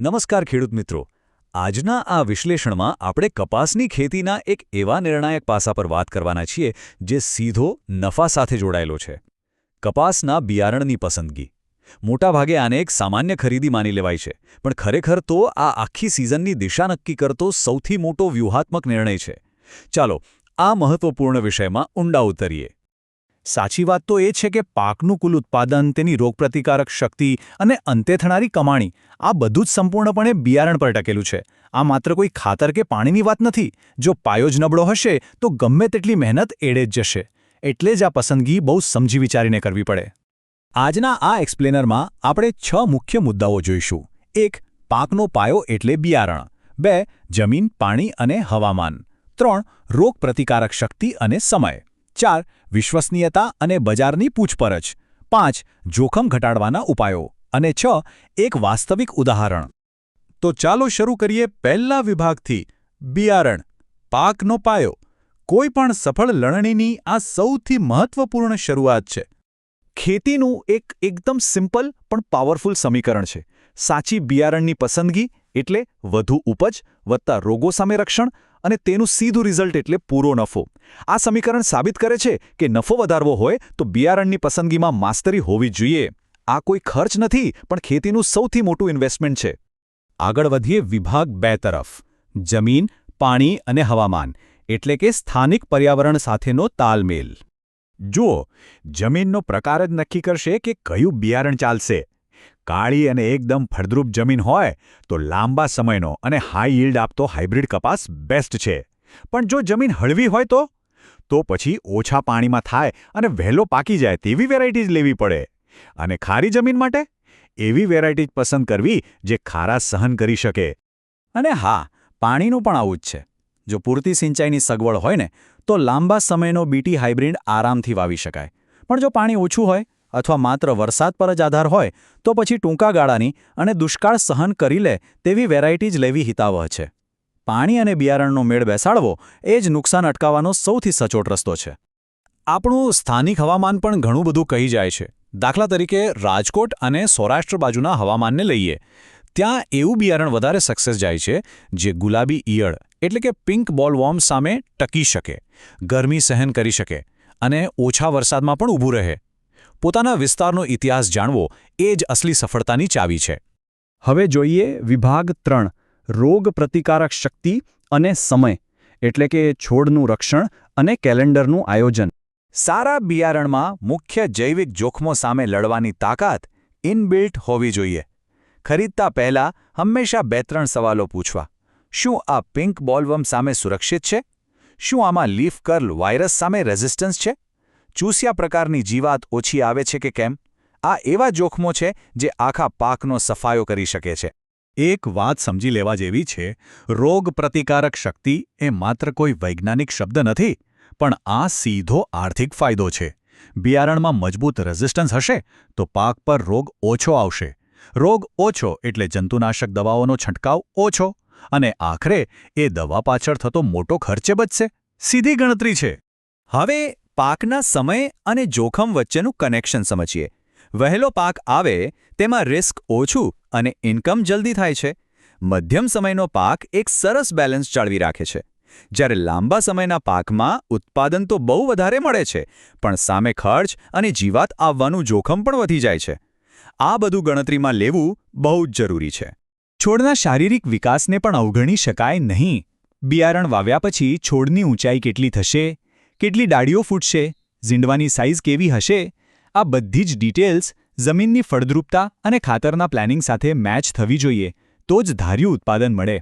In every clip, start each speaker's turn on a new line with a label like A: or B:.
A: નમસ્કાર ખેડૂત મિત્રો. આજના આ વિશ્લેષણમાં આપણે કપાસની ખેતીના એક એવા નિર્ણાયક પાસા પર વાત કરવાના છીએ જે સીધો નફા સાથે જોડાયેલો છે. કપાસના બિયારણની પસંદગી. મોટાભાગે આને એક સામાન્ય ખરીદી માની લેવાય છે, પણ ખરેખર તો આ આખી સિઝનની દિશા નક્કી કરતો સૌથી મોટો વ્યૂહાત્મક નિર્ણય છે. ચાલો આ મહત્વપૂર્ણ વિષયમાં ઊંડા ઉતરીએ.
B: સાચી વાત તો એ છે કે પાકનું કુલ ઉત્પાદન, તેની રોગપ્રતિકારક શક્તિ અને અંતે થનારી કમાણી આ બધું જ સંપૂર્ણપણે બિયારણ પર ટકેલું છે. આ માત્ર કોઈ ખાતર કે પાણીની વાત નથી. જો પાયો જ નબળો હશે તો ગમે તેટલી મહેનત એળે જ જશે. એટલે જ આ પસંદગી બહુ સમજી વિચારીને કરવી પડે. આજના આ એક્સપ્લેનરમાં આપણે 6 મુખ્ય મુદ્દાઓ જોઈશું. 1. પાકનો પાયો એટલે બિયારણ. 2. જમીન, પાણી અને હવામાન. 3. રોગપ્રતિકારક શક્તિ અને સમય. 4. વિશ્વસનીયતા અને બજારની પૂછપરછ. 5. જોખમ ઘટાડવાના ઉપાયો. અને 6. એક વાસ્તવિક ઉદાહરણ.
A: તો ચાલો શરૂ કરીએ પહેલા વિભાગથી. બિયારણ, પાકનો પાયો. કોઈ પણ સફળ લણણીની આ સૌથી મહત્વપૂર્ણ શરૂઆત છે.
B: ખેતીનું એકદમ સિમ્પલ પણ પાવરફુલ સમીકરણ છે. સાચી બિયારણની પસંદગી એટલે વધુ ઉપજ વત્તા રોગો સામે રક્ષણ, અને તેનું સીધું રિઝલ્ટ એટલે પૂરો નફો. આ સમીકરણ સાબિત કરે છે કે નફો વધારવો હોય તો બિયારણની પસંદગીમાં માસ્તરી હોવી જોઈએ. આ કોઈ ખર્ચ નથી, પણ ખેતીનું સૌથી મોટું ઇન્વેસ્ટમેન્ટ છે. આગળ વધીએ વિભાગ 2 તરફ. જમીન, પાણી અને હવામાન એટલે કે સ્થાનિક પર્યાવરણ સાથેનો તાલમેલ.
A: જુઓ, જમીનનો પ્રકાર જ નક્કી કરશે કે કયું બિયારણ ચાલશે. કાળી અને એકદમ ફળદ્રુપ જમીન હોય તો લાંબા સમયનો અને હાઈ યીલ્ડ આપતો હાઇબ્રિડ કપાસ બેસ્ટ છે. પણ જો જમીન હળવી હોય તો પછી ઓછા પાણીમાં થાય અને વહેલો પાકી જાય તેવી વેરાયટી જ લેવી પડે. અને ખારી જમીન માટે એવી વેરાયટી જ પસંદ કરવી જે ખારાશ સહન કરી શકે.
B: અને હા, પાણીનું પણ આવું જ છે. જો પૂરતી સિંચાઈની સગવડ હોય ને તો લાંબા સમયનો બીટી હાઇબ્રિડ આરામથી વાવી શકાય. પણ જો પાણી ઓછું હોય અથવા માત્ર વરસાદ પર જ આધાર હોય તો પછી ટૂંકા ગાળાની અને દુષ્કાળ સહન કરી લે તેવી વેરાયટી જ લેવી હિતાવહ છે. પાણી અને બિયારણનો મેળ બેસાડવો એ જ નુકસાન અટકાવવાનો સૌથી સચોટ રસ્તો છે. આપણું સ્થાનિક હવામાન પણ ઘણું બધું કહી જાય છે. દાખલા તરીકે રાજકોટ અને સૌરાષ્ટ્ર બાજુના હવામાનને લઈએ. ત્યાં એવું બિયારણ વધારે સક્સેસ જાય છે જે ગુલાબી ઈયળ એટલે કે પિંક બોલવોર્મ સામે ટકી શકે, ગરમી સહન કરી શકે અને ઓછા વરસાદમાં પણ ઊભું રહે. પોતાના વિસ્તારનો ઇતિહાસ જાણવો એ જ અસલી સફળતાની ચાવી છે. હવે જોઈએ વિભાગ 3. રોગ પ્રતિકારક શક્તિ અને સમય એટલે કે છોડનું રક્ષણ અને કેલેન્ડરનું આયોજન. સારા બિયારણમાં મુખ્ય જૈવિક જોખમો સામે લડવાની તાકાત ઇનબિલ્ટ હોવી જોઈએ. ખરીદતા પહેલાં હંમેશા 2-3 સવાલો પૂછવા. શું આ પિંક બોલવર્મ સામે સુરક્ષિત છે? શું આમાં લીફ કર્લ વાયરસ સામે રેઝિસ્ટન્સ છે? ચૂસિયા પ્રકારની જીવાત ઓછી આવે છે કે કેમ? આ એવા જોખમો છે જે આખા પાકનો સફાયો કરી શકે છે.
A: એક વાત સમજી લેવા જેવી છે, રોગ પ્રતિકારક શક્તિ એ માત્ર કોઈ વૈજ્ઞાનિક શબ્દ નથી, પણ આ સીધો આર્થિક ફાયદો છે. બિયારણમાં મજબૂત રેઝિસ્ટન્સ હશે તો પાક પર રોગ ઓછો આવશે. રોગ ઓછો એટલે જંતુનાશક દવાઓનો છંટકાવ ઓછો, અને આખરે એ દવા પાછળ થતો મોટો ખર્ચે બચશે. સીધી ગણતરી છે.
B: હવે પાકના સમય અને જોખમ વચ્ચેનું કનેક્શન સમજીએ. વહેલો પાક આવે તેમાં રિસ્ક ઓછું અને ઇન્કમ જલ્દી થાય છે. મધ્યમ સમયનો પાક એક સરસ બેલેન્સ જાળવી રાખે છે. જ્યારે લાંબા સમયના પાકમાં ઉત્પાદન તો બહુ વધારે મળે છે, પણ સામે ખર્ચ અને જીવાત આવવાનું જોખમ પણ વધી જાય છે. આ બધું ગણતરીમાં લેવું બહુ જ જરૂરી છે. છોડના શારીરિક વિકાસને પણ અવગણી શકાય નહીં. બિયારણ વાવ્યા પછી છોડની ઊંચાઈ કેટલી થશે, કેટલી ડાળીઓ ફૂટશે, ઝીંડવાની સાઇઝ કેવી હશે, આ બધી જ ડિટેલ્સ જમીનની ફળદ્રુપતા અને ખાતરના પ્લાનિંગ સાથે મેચ થવી જોઈએ, તો જ ધાર્યું ઉત્પાદન મળે.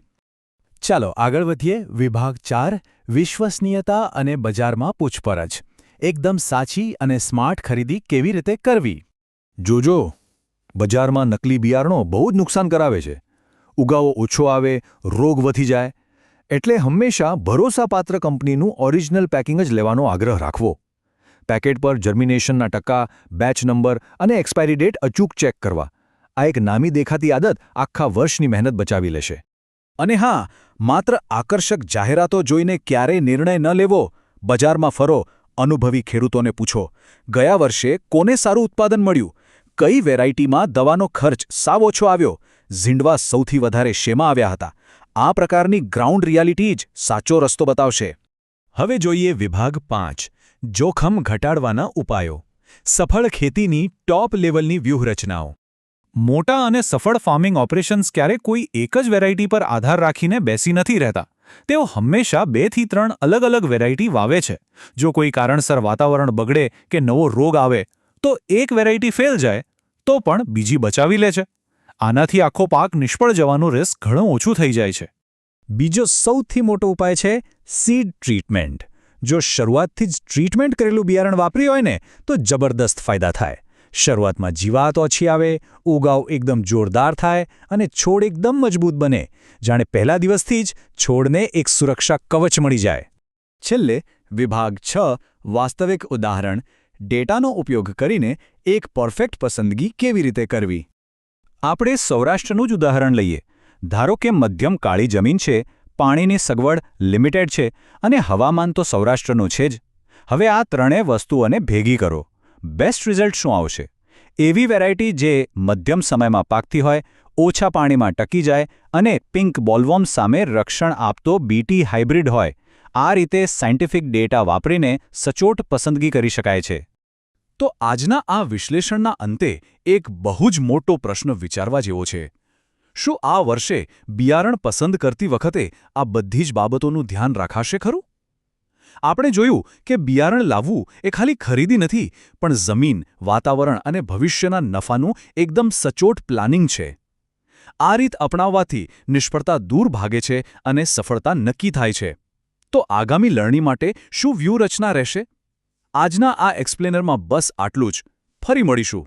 B: ચાલો આગળ વધીએ વિભાગ 4. વિશ્વસનીયતા અને બજારમાં પૂછપરછ. એકદમ સાચી અને સ્માર્ટ ખરીદી કેવી રીતે કરવી?
A: જોજો, બજારમાં નકલી બિયારણો બહુ જ નુકસાન કરાવે છે. ઉગાવો ઓછો આવે, રોગ વધી જાય. એટલે હંમેશા ભરોસાપાત્ર કંપનીનું ઓરિજિનલ પેકિંગ જ લેવાનો આગ્રહ રાખવો. પેકેટ પર જર્મિનેશનના ટકા, બેચ નંબર અને એક્સપાયરી ડેટ અચૂક ચેક કરવા. આ એક નામી દેખાતી આદત આખા વર્ષની મહેનત બચાવી લેશે. અને હા, માત્ર આકર્ષક જાહેરાતો જોઈને ક્યારેય નિર્ણય ન લેવો. બજારમાં ફરો, અનુભવી ખેડૂતોને પૂછો, ગયા વર્ષે કોને સારું ઉત્પાદન મળ્યું, કઈ વેરાયટીમાં દવાનો ખર્ચ સાવ ઓછો આવ્યો.
B: ઝીંડવા સૌથી વધારે શેમાં આવ્યા હતા? આ પ્રકારની ગ્રાઉન્ડ રિયાલિટી જ સાચો રસ્તો બતાવશે.
C: હવે જોઈએ વિભાગ 5 જોખમ ઘટાડવાના ઉપાયો. સફળ ખેતીની ટોપ લેવલની વ્યૂહરચનાઓ.
D: મોટા અને સફળ ફાર્મિંગ ઓપરેશન્સ ક્યારેક કોઈ એક જ વેરાયટી પર આધાર રાખીને બેસી નથી રહેતા. તેઓ હંમેશા 2 થી 3 અલગ અલગ વેરાયટી વાવે છે. જો કોઈ કારણસર વાતાવરણ બગડે કે નવો રોગ આવે તો એક વેરાયટી ફેલ જાય તો પણ બીજી બચાવી લે છે. આનાથી આખો પાક નિષ્ફળ જવાનું રિસ્ક ઘણું ઓછું થઈ જાય છે.
B: બીજો સૌથી મોટો ઉપાય છે સીડ ટ્રીટમેન્ટ. જો શરૂઆતથી જ ટ્રીટમેન્ટ કરેલું બિયારણ વાપર્યું હોય ને તો જબરદસ્ત ફાયદા થાય. શરૂઆતમાં જીવાત ઓછી આવે, ઉગાવ એકદમ જોરદાર થાય અને છોડ એકદમ મજબૂત બને. જાણે પહેલા દિવસથી જ છોડને એક સુરક્ષા કવચ મળી જાય. છેલ્લે વિભાગ 6 વાસ્તવિક ઉદાહરણ. ડેટાનો ઉપયોગ કરીને એક પરફેક્ટ પસંદગી કેવી રીતે કરવી. આપણે સૌરાષ્ટ્રનું જ ઉદાહરણ લઈએ. ધારો કે મધ્યમ કાળી જમીન છે, પાણીની સગવડ લિમિટેડ છે અને હવામાન તો સૌરાષ્ટ્રનું છે જ. હવે આ ત્રણેય વસ્તુઓને ભેગી કરો. બેસ્ટ રિઝલ્ટ શું આવશે? એવી વેરાયટી જે મધ્યમ સમયમાં પાકતી હોય, ઓછા પાણીમાં ટકી જાય અને પિંક બોલવોર્મ સામે રક્ષણ આપતો બીટી હાઇબ્રિડ હોય. આ રીતે સાયન્ટિફિક ડેટા વાપરીને સચોટ પસંદગી કરી શકાય છે.
C: તો આજના આ વિશ્લેષણના અંતે એક બહુ જ મોટો પ્રશ્ન વિચારવા જેવો છે. શું આ વર્ષે બિયારણ પસંદ કરતી વખતે આ બધી જ બાબતોનું ધ્યાન રાખાશે ખરું? આપણે જોયું કે બિયારણ લાવવું એ ખાલી ખરીદી નથી, પણ જમીન, વાતાવરણ અને ભવિષ્યના નફાનું એકદમ સચોટ પ્લાનિંગ છે. આ રીત અપનાવવાથી નિષ્ફળતા દૂર ભાગે છે અને સફળતા નક્કી થાય છે. તો આગામી લણણી માટે શું વ્યૂહરચના રહેશે? આજના આ એક્સપ્લેનરમાં બસ આટલું જ. ફરી મળીશું.